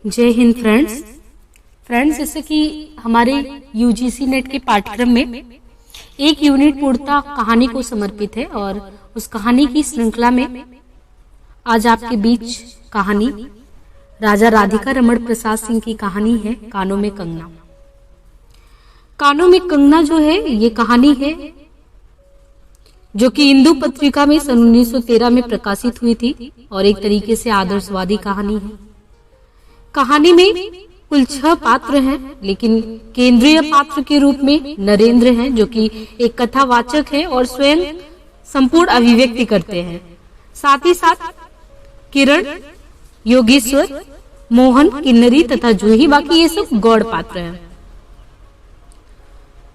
जय हिंद फ्रेंड्स जैसे कि हमारे यूजीसी नेट के पाठ्यक्रम में एक यूनिट पूर्णतः कहानी को समर्पित है और उस कहानी की श्रृंखला में आज आपके बीच कहानी राजा राधिका रमण प्रसाद सिंह की कहानी है कानों में कंगना। कानों में कंगना जो है ये कहानी है जो कि इंदु पत्रिका में सन 1913 में प्रकाशित हुई थी और एक तरीके से आदर्शवादी कहानी है। कहानी में कुल 6 पात्र हैं, लेकिन केंद्रीय पात्र के रूप में नरेंद्र हैं जो कि एक कथावाचक है और स्वयं संपूर्ण अभिव्यक्ति करते हैं। साथ ही साथ किरण, योगेश्वर, मोहन, किन्नरी तथा जूही, बाकी ये सब गौड़ पात्र हैं।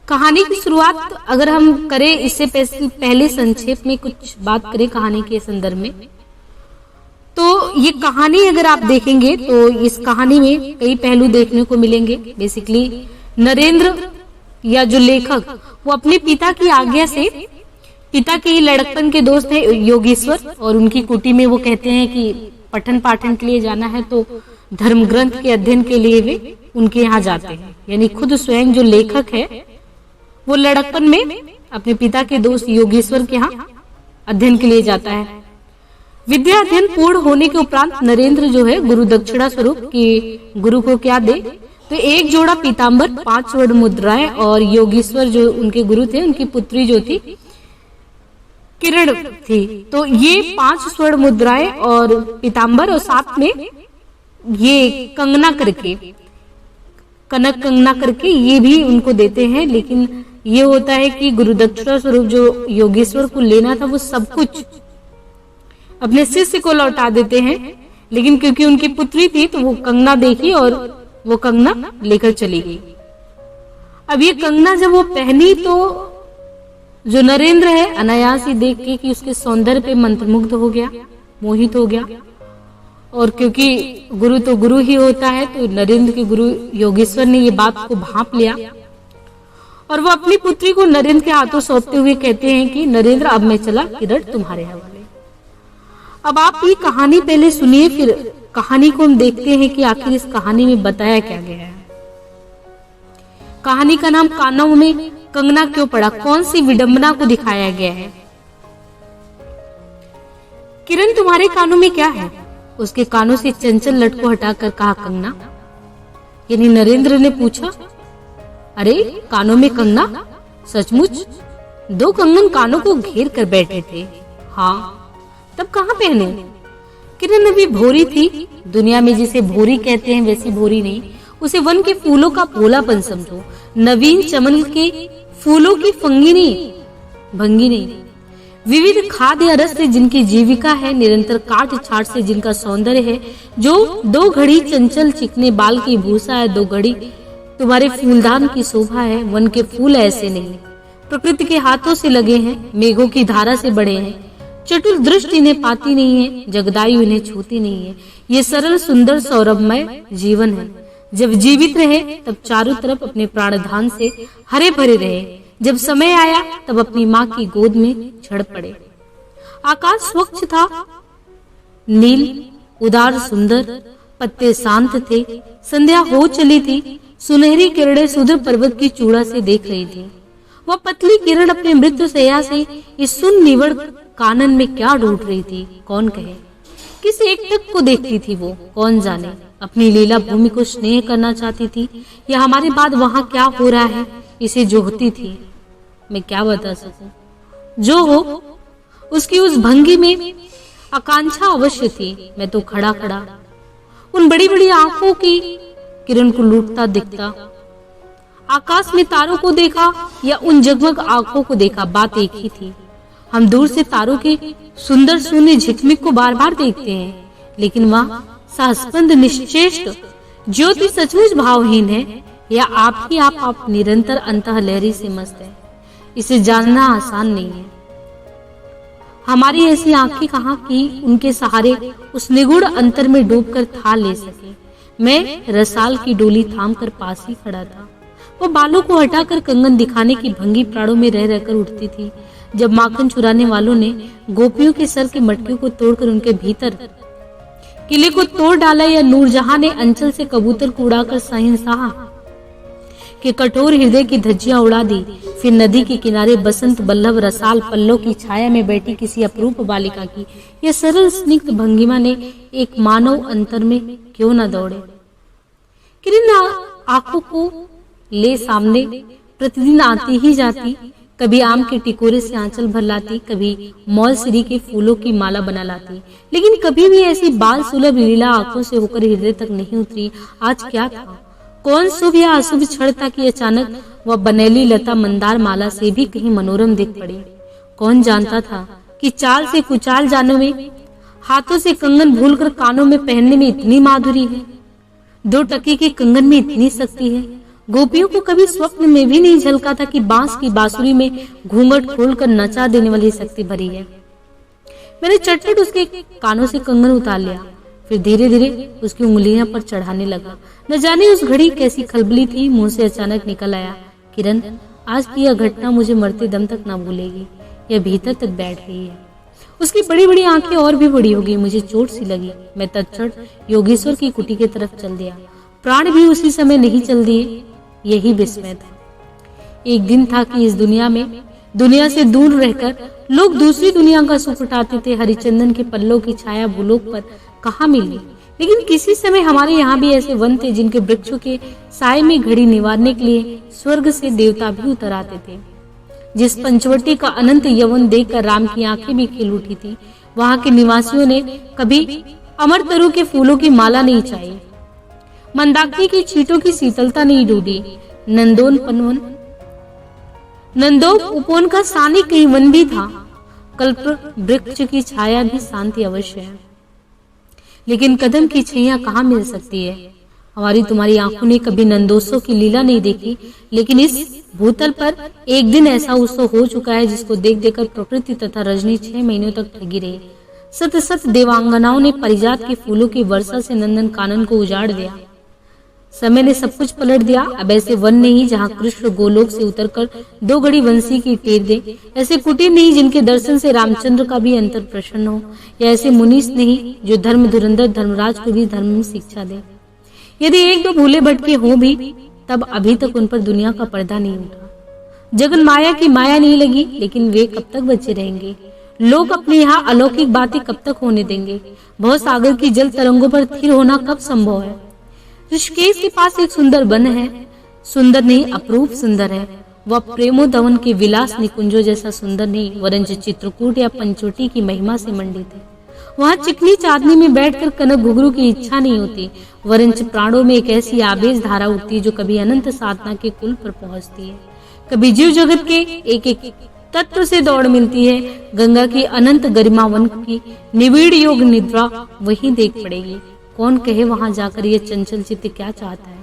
कहानी की शुरुआत अगर हम करें इससे पहले संक्षेप में कुछ बात करें कहानी के संदर्भ में, तो ये कहानी अगर आप देखेंगे तो इस कहानी में कई पहलू देखने को मिलेंगे। बेसिकली नरेंद्र या जो लेखक वो अपने पिता की आज्ञा से, पिता के ही लड़कपन के दोस्त है योगेश्वर, और उनकी कुटी में वो कहते हैं कि पठन पाठन के लिए जाना है तो धर्म ग्रंथ के अध्ययन के लिए वे उनके यहाँ जाते हैं। यानी खुद स्वयं जो लेखक है वो लड़कपन में अपने पिता के दोस्त योगेश्वर के यहाँ अध्ययन के लिए जाता है। विद्या अध्ययन पूर्ण होने के उपरांत नरेंद्र जो है गुरु दक्षिणा स्वरूप कि गुरु को क्या दे, तो एक जोड़ा पीताम्बर, 5 स्वर्ण मुद्राएं, और योगेश्वर जो उनके गुरु थे उनकी पुत्री जो थी किरण थी, तो ये 5 स्वर्ण मुद्राएं और पीताम्बर और साथ में ये कंगना करके, कनक कंगना करके ये भी उनको देते हैं। लेकिन ये होता है कि गुरु दक्षिणा स्वरूप जो योगेश्वर को लेना था वो सब कुछ अपने शिष्य को लौटा देते हैं, लेकिन क्योंकि उनकी पुत्री थी तो वो कंगना देखी और वो कंगना लेकर चली गई। अब ये कंगना जब वो पहनी तो जो नरेंद्र है अनायास ही देख के कि उसके सौंदर्य पे मंत्रमुग्ध हो गया, मोहित हो गया। और क्योंकि गुरु तो गुरु ही होता है तो नरेंद्र के गुरु योगेश्वर ने ये बात को भांप लिया और वो अपनी पुत्री को नरेंद्र के हाथों सौंपते हुए कहते हैं कि नरेंद्र अब मैं चला, किरण तुम्हारे हवाले। अब आप ये कहानी पहले सुनिए, फिर कहानी को हम देखते हैं कि आखिर इस कहानी में बताया क्या गया है। कहानी का नाम कानों में कंगना क्यों पड़ा, कौन सी विडंबना को दिखाया गया है। किरण तुम्हारे कानों में क्या है, उसके कानों से चंचल लट को हटाकर कहा कंगना। यानी नरेंद्र ने पूछा, अरे कानों में कंगना, सचमुच 2 कंगन कानों को घेर कर बैठे थे। हाँ, तब कहाँ पहने। किरण अभी भोरी थी, दुनिया में जिसे भोरी कहते हैं वैसी भोरी नहीं, उसे वन के फूलों का भोलापन समझो, नवीन चमन के फूलों की भंगी नहीं। विविध खाद्य या रस से जिनकी जीविका है, निरंतर काट छाट से जिनका सौंदर्य है, जो 2 घड़ी चंचल चिकने बाल की भूसा है, 2 घड़ी तुम्हारे फूलदान की शोभा है। वन के फूल ऐसे नहीं, प्रकृति के हाथों से लगे हैं, मेघों की धारा से बड़े हैं, चतुर दृष्टि इन्हें पाती नहीं है, जगदायु इन्हें छूती नहीं है। ये सरल सुंदर सौरभमय जीवन है। जब जीवित रहे तब चारों तरफ अपने प्राणधान से हरे भरे रहे, जब समय आया तब अपनी माँ की गोद में चढ़ पड़े। आकाश स्वच्छ था, नील उदार सुंदर, पत्ते शांत थे, संध्या हो चली थी, सुनहरी किरणें सुधर पर्वत की चूड़ा से देख रही थी। वह पतली किरण अपने मृत्यु शैया से इस सुन निवड़ कानन में क्या ढूंढ रही थी, कौन कहे। किस एक तक को देखती थी वो, कौन जाने। अपनी लीला भूमि को स्नेह करना चाहती थी या हमारे बाद वहां क्या हो रहा है इसे जोहती थी। मैं क्या बता सकूं, जो हो उसकी उस भंगी में आकांक्षा अवश्य थी। मैं तो खड़ा खड़ा उन बड़ी बड़ी आंखों की किरण को लूटता दिखता, आकाश में तारों को देखा या उन जगमग आंखों को देखा, बात एक ही थी। हम दूर से तारों के सुंदर शून्य झिकमिक को बार बार देखते हैं, लेकिन वह सहस्पंद निश्चेष्ट ज्योति सचमुच भावहीन है या आप निरंतर अंतः लहरी से मस्त है। इसे जानना आसान नहीं है। हमारी ऐसी आंखें कहाँ की उनके सहारे उस निगूढ़ अंतर में डूबकर था ले सके। मैं रसाल की डोली थाम कर पास ही खड़ा था। वो बालों को हटाकर कंगन दिखाने की भंगी प्राणों में रह रहकर उठती थी। जब माखन चुराने वालों ने गोपियों के सर के मटकियों को तोड़कर उनके भीतर किले को तोड़ डाला या नूरजहां ने अंचल से कबूतर को उड़ाकर शहंशाह के कठोर हृदय की धज्जियां उड़ा दी। फिर नदी के किनारे बसंत बल्लभ रसाल पल्लों की छाया में बैठी किसी अपरूप बालिका की यह सरल स्निग्ध भंगिमा ने एक मानव अंतर में क्यों न दौड़े। किरण आंखों को ले सामने प्रतिदिन आती ही जाती, कभी आम के टिकोरे से आंचल भर लाती, कभी मौलसिरी के फूलों की माला बना लाती, लेकिन कभी भी ऐसी बाल सुलभ लीला आंखों से होकर हृदय तक नहीं उतरी। आज क्या था? कौन शुभ या अशुभ क्षण था कि अचानक वह बनेली लता मंदार माला से भी कहीं मनोरम दिख पड़ी। कौन जानता था कि चाल से कुचाल जानों में, हाथों से कंगन भूलकर कानों में पहनने में इतनी माधुरी है, 2 टके के कंगन में इतनी शक्ति है। गोपियों को कभी स्वप्न में भी नहीं झलका था कि बांस की बांसुरी में घूंघट खोलकर नचा देने वाली शक्ति भरी है। मैंने चटपट उसके कानों से कंगन उतार लिया, फिर धीरे धीरे उसकी उंगलियां पर चढ़ाने लगा। न जाने उस घड़ी कैसी खलबली थी, मुंह से अचानक निकल आया, किरण, आज की यह घटना मुझे मरते दम तक न भूलेगी। यह भीतर तक बैठ गई है। उसकी बड़ी बड़ी आंखें और भी बड़ी हो गई। मुझे चोट सी लगी। मैं तत्क्षण योगेश्वर की कुटी की तरफ चल दिया। प्राण भी उसी समय नहीं चल दिए। यही विस्मय था। एक दिन था कि इस दुनिया में, दुनिया से दूर रहकर लोग दूसरी दुनिया का सुख उठाते थे। हरिचंदन के पल्लों की छाया भूलोक पर कहाँ मिली, लेकिन किसी समय हमारे यहाँ भी ऐसे वन थे जिनके वृक्षों के साय में घड़ी निवारने के लिए स्वर्ग से देवता भी उतर आते थे। जिस पंचवटी का अनंत यवन देखकर राम की आंखें भी खिल उठी थी, वहां के निवासियों ने कभी अमर तरु के फूलों की माला नहीं चाहिए, मंदाकिनी की छींटों की शीतलता नहीं ढूंढी, नंदोप उपवन का सानी कहीं वन भी था। कल्प वृक्ष की छाया भी शांति अवश्य है, लेकिन कदम की छैया कहाँ मिल सकती है। हमारी तुम्हारी आंखों ने कभी नंदोत्सव की लीला नहीं देखी, लेकिन इस भूतल पर एक दिन ऐसा उत्सव हो चुका है जिसको देख देखकर प्रकृति तथा रजनी 6 महीनों तक ठगी रही। सत सत देवांगनाओं ने परिजात के फूलों की वर्षा से नंदन कानन को उजाड़ दिया। समय ने सब कुछ पलट दिया। अब ऐसे वन नहीं जहाँ कृष्ण गोलोक से उतरकर 2 घड़ी बंसी की टेर दे, ऐसे कुटीर नहीं जिनके दर्शन से रामचंद्र का भी अंतर प्रसन्न हो, या ऐसे मुनीष नहीं जो धर्म धुरंधर धर्मराज को भी धर्म में शिक्षा दे। यदि 1-2 भूले भटके हों भी, तब अभी तक उन पर दुनिया का पर्दा नहीं उठा। जगन माया की माया नहीं लगी, लेकिन वे कब तक बचे रहेंगे? लोग अपने यहाँ अलौकिक बातें कब तक होने देंगे? बहुत सागर की जल तरंगों पर स्थिर होना कब संभव है? ऋषिकेश के पास एक सुंदर वन है, सुंदर नहीं अपरूप सुंदर है। वह प्रेमोदवन के विलास निकुंजों जैसा सुंदर नहीं, वरंच चित्रकूट या पंचवटी की महिमा से मंडित है। वहाँ चिकनी चांदनी में बैठकर कनक घुघरू की इच्छा नहीं होती, वरंच प्राणों में एक ऐसी आवेश धारा उठती है जो कभी अनंत साधना के कुल पर पहुँचती है, कभी जीव जगत के एक एक तत्व से दौड़ मिलती है। गंगा की अनंत गरिमा वन की निविड़ योग निद्रा वहीं देख पड़ेगी। कौन कहे वहां जाकर ये चंचल चित्त क्या चाहता है?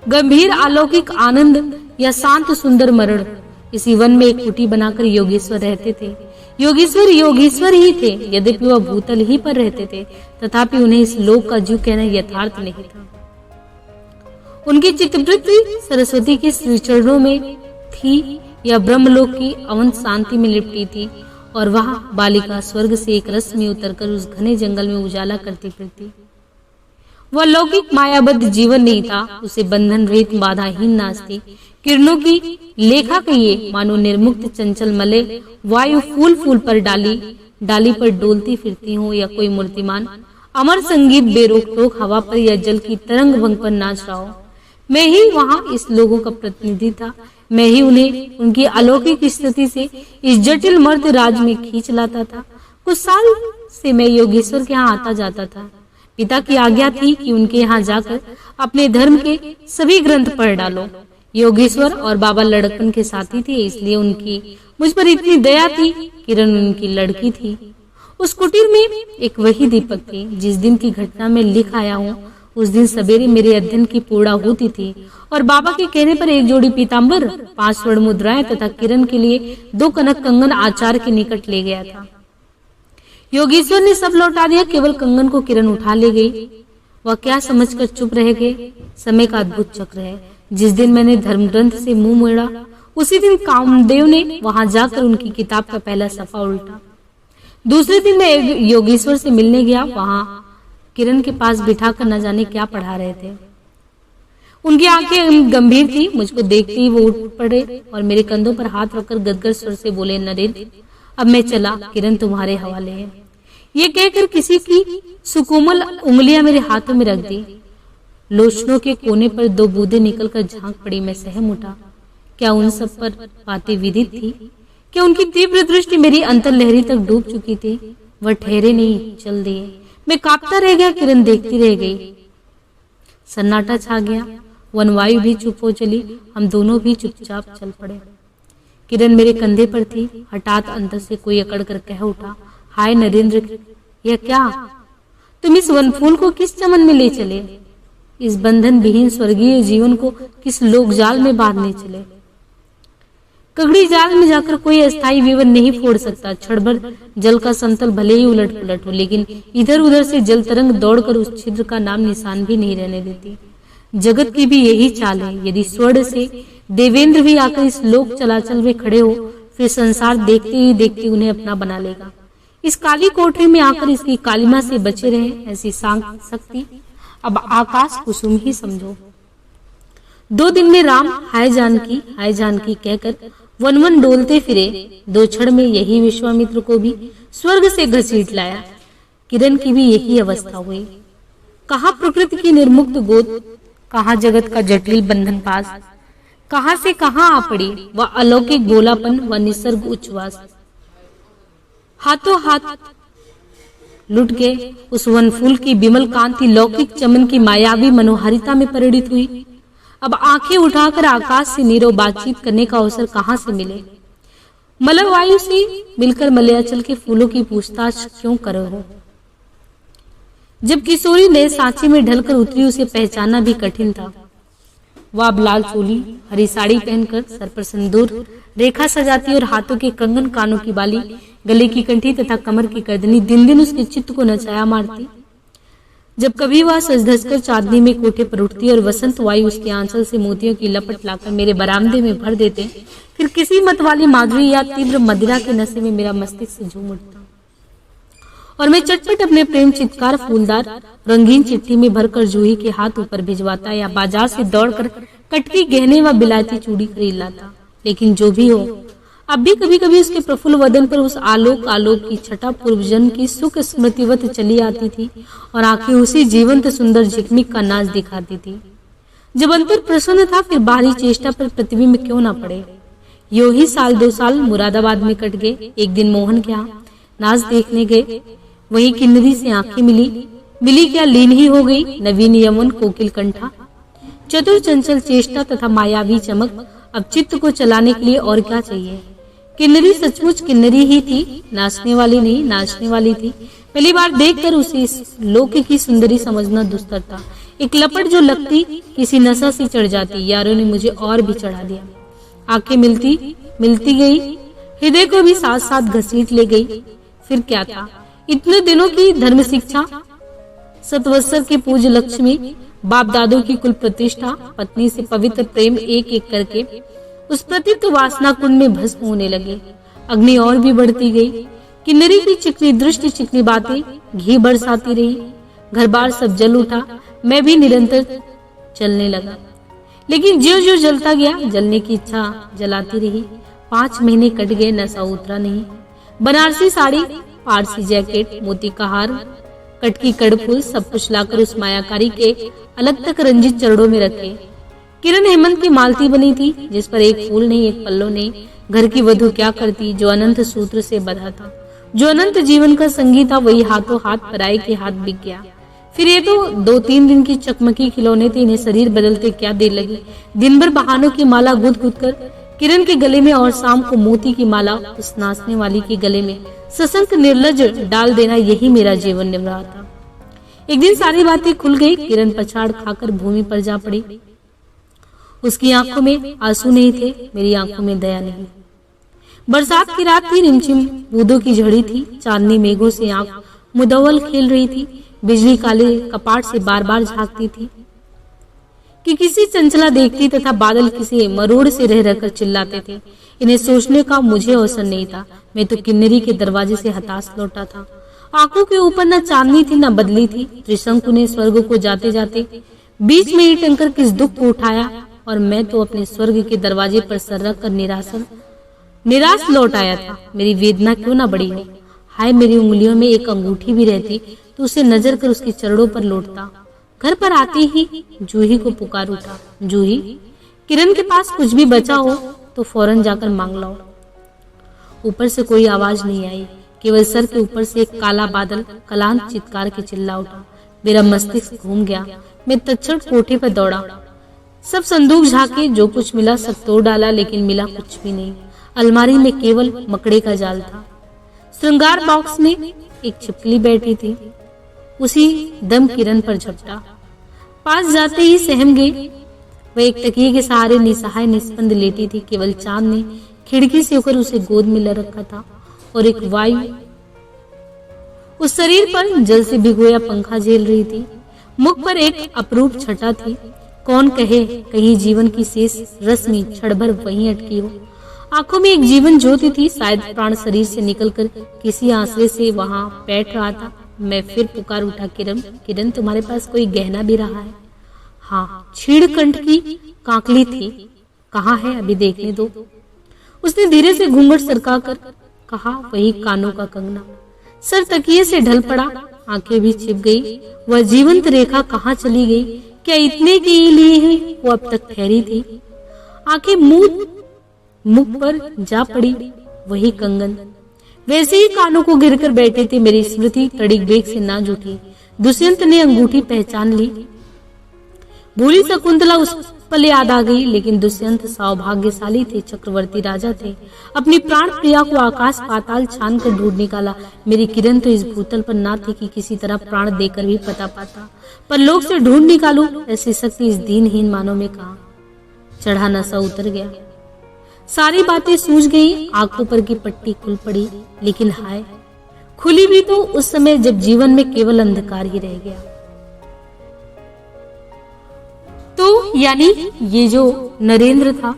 गंभीर अलौकिक आनंद या शांत सुंदर मरण? इसी वन में एक कुटी बनाकर योगेश्वर रहते थे। योगेश्वर ही थे, यद्यपि वह भूतल ही पर रहते थे, तथापि उन्हें इस लोक का जीव कहना यथार्थ नहीं था। उनकी चित्तवृत्ति सरस्वती के श्री चरणों में थी या ब्रह्मलोक की अवंत शांति में लिपटी थी, और वह बालिका स्वर्ग से एक रस में उतरकर उस घने जंगल में उजाला करती फिरती। वह लौकिक मायाबद्ध जीवन नहीं था, उसे बंधन रहित बाधाहीन नाच थी। किरणों की लेखा कहिए, मानो निर्मुक्त चंचल मले वायु फूल फूल पर डाली पर डोलती फिरती हो, या कोई मूर्तिमान अमर संगीत बेरोक टोक हवा पर या जल की तरंग भंग पर नाच रहा हो। मैं ही वहां इस लोगों का प्रतिनिधि था। मैं ही उन्हें उनकी अलौकिक स्थिति से इस जटिल मर्द राज में खींच लाता था। कुछ साल से मैं योगेश्वर के यहाँ आता जाता था। पिता की आज्ञा थी कि उनके यहाँ जाकर अपने धर्म के सभी ग्रंथ पढ़ डालो। योगेश्वर और बाबा लड़कपन के साथी थे, इसलिए उनकी मुझ पर इतनी दया थी। किरण उनकी लड़की थी। उस कुटीर में एक वही दीपक थी। जिस दिन की घटना में लिख आया हूँ, उस दिन सवेरे मेरे अध्ययन की पूर्णा होती थी, और बाबा के कहने पर एक जोड़ी पीताम्बर, 5 स्वर्ण मुद्राएं तथा किरण के लिए 2 कनक कंगन आचार्य के निकट ले गया था। योगेश्वर ने सब लौटा दिया, केवल कंगन को किरण उठा ले गई। वह क्या समझकर चुप रह गए। समय का अद्भुत चक्र है। जिस दिन मैंने धर्म ग्रंथ से मुंह मोड़ा, उसी दिन कामदेव ने वहां जाकर उनकी किताब का पहला सफा उल्टा। दूसरे दिन मैं योगेश्वर से मिलने गया। वहां किरण के पास बिठाकर न जाने क्या पढ़ा रहे थे। उनकी आंखें गंभीर थी। मुझको देखते ही वो उठ पड़े और मेरे कंधों पर हाथ रखकर गदगद स्वर से बोले, नरेंद्र अब मैं चला, किरण तुम्हारे हवाले है। ये कहकर किसी की सुकोमल उंगलियां मेरे हाथों में रख दी। लोचनों के कोने पर 2 बूंदें निकलकर झांक पड़ी। मैं सहम उठा। क्या उन सब पर बातें विदित थी? क्या उनकी तीव्र दृष्टि मेरी अंतर्लहरी तक डूब चुकी थी? वह ठहरे नहीं, चल दिए। मैं कांपता रह गया, किरण देखती रह गई। सन्नाटा छा गया। वनवायु भी चुप हो चली। हम दोनों भी चुपचाप चल पड़े। किरण मेरे कंधे पर थी। हठात अंदर से कोई अकड़ कर कह उठा, हाय नरेंद्र, यह क्या? तुम इस वनफूल को किस चमन में ले चले? इस बंधन विहीन स्वर्गीय जीवन को किस लोकजाल में बांधने चले? कगड़ी जाल में जाकर कोई अस्थायी विवन नहीं फोड़ सकता। क्षण भर जल का समतल भले ही उलट पुलट हो, लेकिन इधर उधर से जल तरंग दौड़कर उस छिद्र का नाम निशान भी नहीं रहने देती। जगत की भी यही चाल है। यदि स्वर्ण से देवेंद्र भी आकर इस लोक चलाचल में खड़े हो, फिर संसार देखते ही देखते उन्हें अपना बना लेगा। इस काली कोठरी में आकर इसकी कालिमा से बचे रहे, ऐसी शक्ति अब आकाश कुसुम ही समझो। 2 दिन में राम हाय जानकी कहकर वन वन डोलते फिरे। 2 क्षण में यही विश्वामित्र को भी स्वर्ग से घसीट लाया। किरण की भी यही अवस्था हुई। कहाँ प्रकृति की निर्मुक्त गोद, कहाँ जगत का जटिल बंधन पास, कहाँ से कहाँ आ पड़ी वह अलौकिक गोलापन व निसर्ग उच्छ्वास। हाथों हाथ लुट गए। उस वनफूल की विमल कांति लौकिक चमन की मायावी मनोहारिता में परिणित हुई। अब आंखें उठाकर आकाश से नीरव बातचीत करने का अवसर कहाँ से मिले? मलयवायु से मिलकर मलयाचल के फूलों की पूछताछ क्यों कर रहे हो? जब किशोरी नए सांचे में ढलकर उतरी, उसे पहचानना भी कठिन था। वह अब लाल चोली, हरी साड़ी पहनकर सर पर सिंदूर रेखा सजाती और हाथों के कंगन, कानों की बाली, गले की कंठी तथा कमर की गर्दनी दिन दिन उसके चित्त को नचाया मारती। जब कभी वह सज धज कर चांदनी में कोठे पर उठती और वसंत वायु उसके आंचल से मोतियों की लपट लाकर मेरे बरामदे में भर देते, फिर किसी मतवाली माधुरी या तीव्र मदिरा के नशे में मेरा मस्तिष्क झूम उठता और मैं चटपट अपने प्रेम चित्कार फूलदार रंगीन चिट्ठी में भरकर जूही के हाथ ऊपर भिजवाता या बाजार से दौड़कर कटकी गहने व बिलायती चूड़ी खरीद लाता। लेकिन जो भी हो, अब भी कभी कभी उसके प्रफुल्ल वदन पर उस आलोक की छटा पूर्वजन्म की सुख स्मृतिवत चली आती थी और आंखें उसी जीवंत सुंदर झिकमिक का नाच दिखाती थी। जब अंतर प्रसन्न था, फिर बाहरी चेष्टा पर प्रतिबिंब क्यों ना पड़े। यो ही 1-2 साल मुरादाबाद में कट गए। एक दिन मोहन के यहाँ नाच देखने गए। वही किन्नरी से आंखें मिली क्या लीन ही हो गई। नवीन यमन, कोकिल कंठा, चतुर चंचल चेष्टा तथा मायावी चमक। अब चित्त को चलाने के लिए और क्या चाहिए? किन्नरी सचमुच किन्नरी ही थी, नाचने वाली नहीं, नाचने वाली थी। पहली बार देखकर उसे इस लोक की सुंदरी समझना दुस्तर था। एक लपट जो लगती किसी नशा से चढ़ जाती, यारों ने मुझे और भी चढ़ा दिया। आंखें मिलती गई, हृदय को भी साथ साथ घसीट ले गई। फिर क्या था? इतने दिनों की धर्म शिक्षा, सतवत्सर के पूज्य लक्ष्मी, बाप दादों की कुल प्रतिष्ठा, पत्नी से पवित्र प्रेम एक एक करके उस प्रतित्व वासना कुंड में भस्म होने लगे। अग्नि और भी बढ़ती गई। किन्नरी की चिकनी दृष्टि, चिकनी बातें घी बरसाती रही। घर बार सब जल उठा। मैं भी निरंतर चलने लगा, लेकिन जो जो जलता गया, जलने की इच्छा जलाती रही। 5 महीने कट गए, नशा उतरा नहीं। बनारसी साड़ी, पारसी जैकेट, मोती का हार, कटकी कड़फूल, सब कुछ लाकर उस मायाकारी के अलग तक रंजित चरणों में रखे। किरण हेमंत की मालती बनी थी, जिस पर एक फूल नहीं, एक पल्लो नहीं। घर की वधू क्या करती, जो अनंत सूत्र से बंधा था, जो अनंत जीवन का संगी था, वही हाथों हाथ पराये के हाथ बिक गया। फिर ये तो 2-3 दिन की चकमकी खिलौने थे, इन्हें शरीर बदलते क्या देर लगी। दिन भर बहानों की माला गुद गुद कर किरण के गले में और शाम को मोती की माला उस नाचने वाली के गले में सशंक निर्लज डाल देना, यही मेरा जीवन निर्वाह था। एक दिन सारी बातें खुल गई। किरण पछाड़ खाकर भूमि पर जा पड़ी। उसकी आंखों में आंसू नहीं थे, मेरी आंखों में दया नहीं। बरसात की रात थी, रिमझिम बूंदों की झड़ी थी। चांदनी मेघों से आंख मुदव्वल खेल रही थी। बिजली काले कपाट से बार बार झांकती थी कि किसी चंचला देखती, तथा बादल किसी मरोड़ से रह रहकर चिल्लाते थे। इन्हें सोचने का मुझे अवसर नहीं था। मैं तो किन्नरी के दरवाजे से हताश लौटा था। आंखों के ऊपर न चांदनी थी न बदली थी। त्रिशंकु ने स्वर्ग को जाते जाते बीच में ही टंकर किस दुख को उठाया, और मैं तो अपने स्वर्ग के दरवाजे पर सर रख कर निराश लौट आया था। मेरी वेदना क्यों न बढ़ी हो। हाय, मेरी उंगलियों में एक अंगूठी भी रहती तो उसे नजर कर उसके चरणों पर लौटता। घर पर आते ही जूही को पुकार उठा, जूही, किरण के पास कुछ भी बचा हो तो फौरन जाकर मांग लाओ। ऊपर से कोई आवाज नहीं आई, केवल सर के ऊपर से एक काला बादल कलांत चित्कार के चिल्ला उठा। मेरा मस्तिष्क घूम गया। मैं तत्क्षण कोठे पर दौड़ा, सब संदूक झांके, जो कुछ मिला सब तोड़ डाला, लेकिन मिला कुछ भी नहीं। अलमारी में केवल मकड़े का जाल था। श्रृंगार बॉक्स में एक छिपकली बैठी थी। उसी दम किरण पर झपटा। पास जाते ही सहम गई। वह एक तकिए के सहारे निसहाय निस्पंद लेटी थी। केवल चांद ने खिड़की से होकर उसे गोद में ले रखा था, और एक वायु उस शरीर पर जल से भिगोया पंखा झेल रही थी। मुख पर एक अपरूप छटा थी। कौन कहे कहीं जीवन की शेष रश्मि क्षण भर वहीं अटकी हो। आंखों में एक जीवन ज्योति थी। शायद प्राण शरीर से निकलकर किसी आश्रय से वहां बैठ रहा था। मैं फिर पुकार उठा, किरण, किरण, तुम्हारे पास कोई गहना भी रहा है? हाँ, छीड़ कंठ की कांकली थी। कहाँ है, अभी देखने दो। उसने धीरे से घूंघट सरका कर कहा, वही कानों का कंगना। सर तकिए से ढल पड़ा, आंखें भी छिप गई। वह जीवंत रेखा कहाँ चली गई? क्या इतने के लिए ही वो अब तक ठहरी थी? आंखें मुख पर जा पड़ी, वही कंगन। वैसे ही कानों को गिर कर बैठे थे। मेरी स्मृति तड़िक बेग से ना जुटी। दुष्यंत ने अंगूठी पहचान ली। भूली शकुंतला उस पल याद आ गई, लेकिन दुष्यंत सौभाग्यशाली थे, चक्रवर्ती राजा थे। अपनी प्राण प्रिया को आकाश पाताल छान कर ढूंढ निकाला। मेरी किरण तो इस भूतल पर ना थी कि किसी तरह प्राण देकर भी पता पाता, पर लोग से ढूंढ निकालू ऐसी शक्ति इस दीनहीन मानव में कहा। चढ़ा नशा उतर गया, सारी बातें सूझ गई। आंखों पर की पट्टी खुल पड़ी, लेकिन हाय, खुली भी तो उस समय जब जीवन में केवल अंधकार ही रह गया। तो यानी ये जो नरेंद्र था,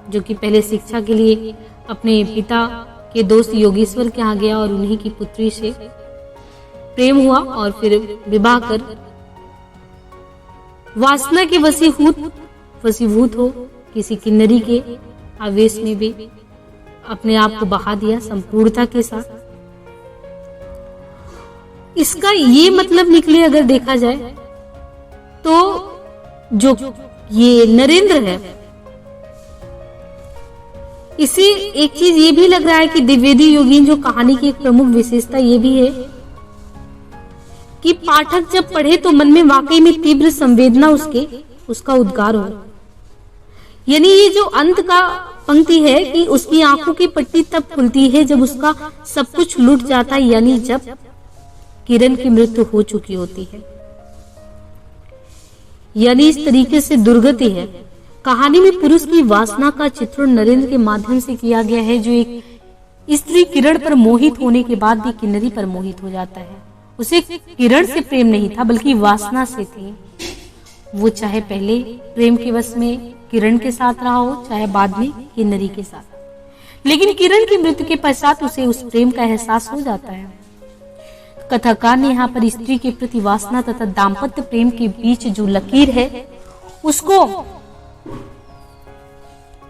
जो कि पहले शिक्षा के लिए अपने पिता के दोस्त योगेश्वर के यहाँ गया और उन्हीं की पुत्री से प्रेम हुआ, और फिर विवाह कर वासना के वशीभूत हो किसी किन्नरी के आवेश में भी अपने आप को बहा दिया संपूर्णता के साथ। इसका ये मतलब निकले अगर देखा जाए तो जो ये नरेंद्र है, इसे एक चीज ये भी लग रहा है कि द्विवेदी योगीन जो कहानी की एक प्रमुख विशेषता ये भी है कि पाठक जब पढ़े तो मन में वाकई में तीव्र संवेदना उसका उद्गार हो। यानी ये जो अंत का पंक्ति है कि उसकी आंखों की पट्टी तब खुलती है जब उसका सब कुछ लूट जाता है, यानी जब किरण की मृत्यु हो चुकी होती है। यानी इस तरीके से दुर्गति है। कहानी में पुरुष की वासना का चित्रण नरेंद्र के माध्यम से किया गया है, जो एक स्त्री किरण पर मोहित होने के बाद भी किन्नरी पर मोहित हो जाता है। उसे किरण से प्रेम नहीं था बल्कि वासना से थी। वो चाहे पहले प्रेम के वश में किरण के साथ रहा हो, चाहे बाद में किन्नरी के साथ, लेकिन किरण की मृत्यु के पश्चात उसे उस प्रेम का एहसास हो जाता है। कथाकार ने यहाँ पर स्त्री के प्रति वासना तथा दाम्पत्य प्रेम के बीच जो लकीर है उसको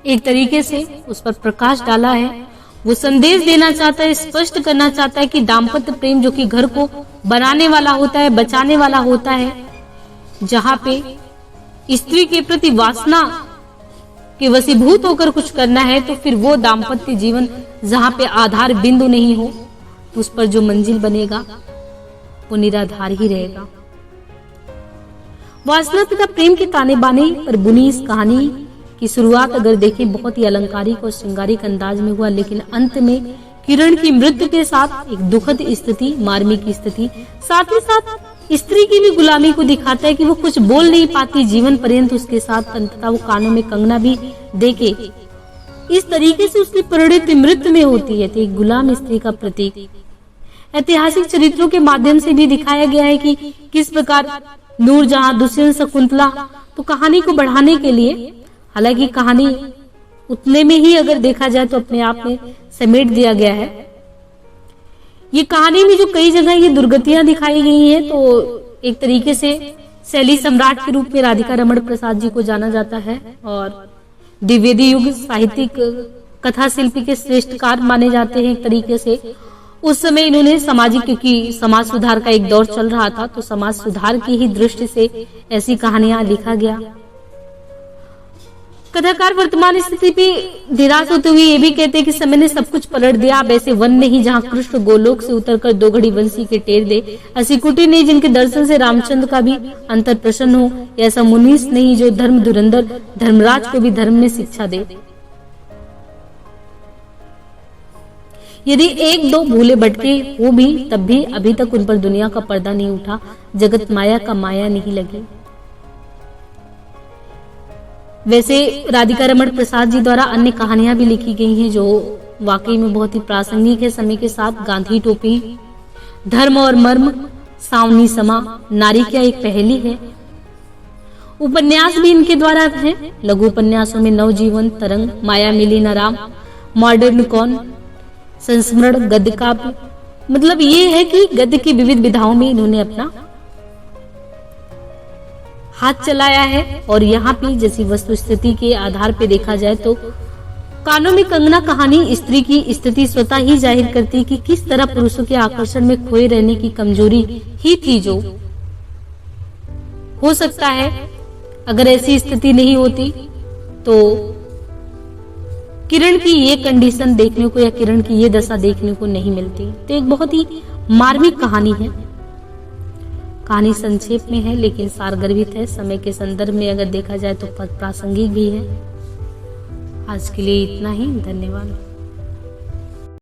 एक तरीके से उस पर प्रकाश डाला है। वो संदेश देना चाहता है, स्पष्ट करना चाहता है कि दाम्पत्य प्रेम जो कि घर को बनाने वाला होता है, बचाने वाला होता है, जहाँ पे स्त्री के प्रति वासना के वशीभूत होकर कुछ करना है, तो फिर वो दाम्पत्य जीवन जहाँ पे आधार बिंदु नहीं हो तो उस पर जो मंजिल बनेगा वो निराधार ही रहेगा। वासना तथा प्रेम के ताने बाने पर बुनी इस कहानी की शुरुआत अगर देखें बहुत ही अलंकारिक और श्रृंगारिक अंदाज में हुआ, लेकिन अंत में किरण की मृत्यु के साथ एक दुखद स्थिति, मार्मिक स्थिति, साथ ही साथ स्त्री की भी गुलामी को दिखाता है कि वो कुछ बोल नहीं पाती जीवन पर्यंत उसके साथ, अंततः वो कानों में कंगना भी देके इस तरीके से उसकी परिणति मृत्यु में होती है। तो एक गुलाम स्त्री का प्रतीक ऐतिहासिक चरित्रों के माध्यम से भी दिखाया गया है कि किस प्रकार नूरजहां, दुष्यंत, शकुंतला, तो कहानी को बढ़ाने के लिए, हालांकि कहानी उतने में ही अगर देखा जाए तो अपने आप में समेट दिया गया है, ये कहानी में जो कई जगह ये दुर्गतियां दिखाई गई हैं, तो एक तरीके से शैली सम्राट के रूप में राधिका रमण प्रसाद जी को जाना जाता है और द्विवेदी युग साहित्यिक कथा शिल्पी के श्रेष्ठकार माने जाते हैं। एक तरीके से उस समय इन्होंने सामाजिक, क्योंकि समाज सुधार का एक दौर चल रहा था, तो समाज सुधार की ही दृष्टि से ऐसी कहानियां लिखा गया। कथाकार वर्तमान स्थिति पे निराश होते हुए ये भी कहते हैं कि समय ने सब कुछ पलट दिया। अब ऐसे वन नहीं जहाँ कृष्ण गोलोक से उतरकर दो घड़ी बंसी के टेर दे, ऐसी कुटी नहीं जिनके दर्शन से रामचंद्र का भी अंतर प्रसन्न हो, ऐसा मुनीस नहीं जो धर्म धुरंधर धर्मराज को भी धर्म में शिक्षा दे। यदि एक दो भूले भटके वो भी, तब भी अभी तक उन पर दुनिया का पर्दा नहीं उठा, जगत माया का माया नहीं लगी। वैसे राधिका रमण प्रसाद जी द्वारा अन्य कहानियां भी लिखी गई हैं जो वाकई में बहुत ही प्रासंगिक है समय के साथ। गांधी टोपी, धर्म और मर्म, सावनी समा, नारी क्या एक पहेली है। उपन्यास भी इनके द्वारा है। लघु उपन्यासों में नवजीवन, तरंग, माया मिली न राम, मॉडर्न कौन, संस्मरण, गद्य काव्य। मतलब ये है कि गद्य की विविध विधाओं में इन्होंने अपना हाथ चलाया है। और यहाँ पे जैसी वस्तु स्थिति के आधार पे देखा जाए तो कानों में कंगना कहानी स्त्री की स्थिति स्वतः ही जाहिर करती है कि किस तरह पुरुषों के आकर्षण में खोए रहने की कमजोरी ही थी। जो हो सकता है अगर ऐसी स्थिति नहीं होती तो किरण की ये कंडीशन देखने को या किरण की ये दशा देखने को नहीं मिलती। तो एक बहुत ही मार्मिक कहानी है। कहानी संक्षेप में है लेकिन सारगर्भित है। समय के संदर्भ में अगर देखा जाए तो प्रासंगिक भी है। आज के लिए इतना ही। धन्यवाद।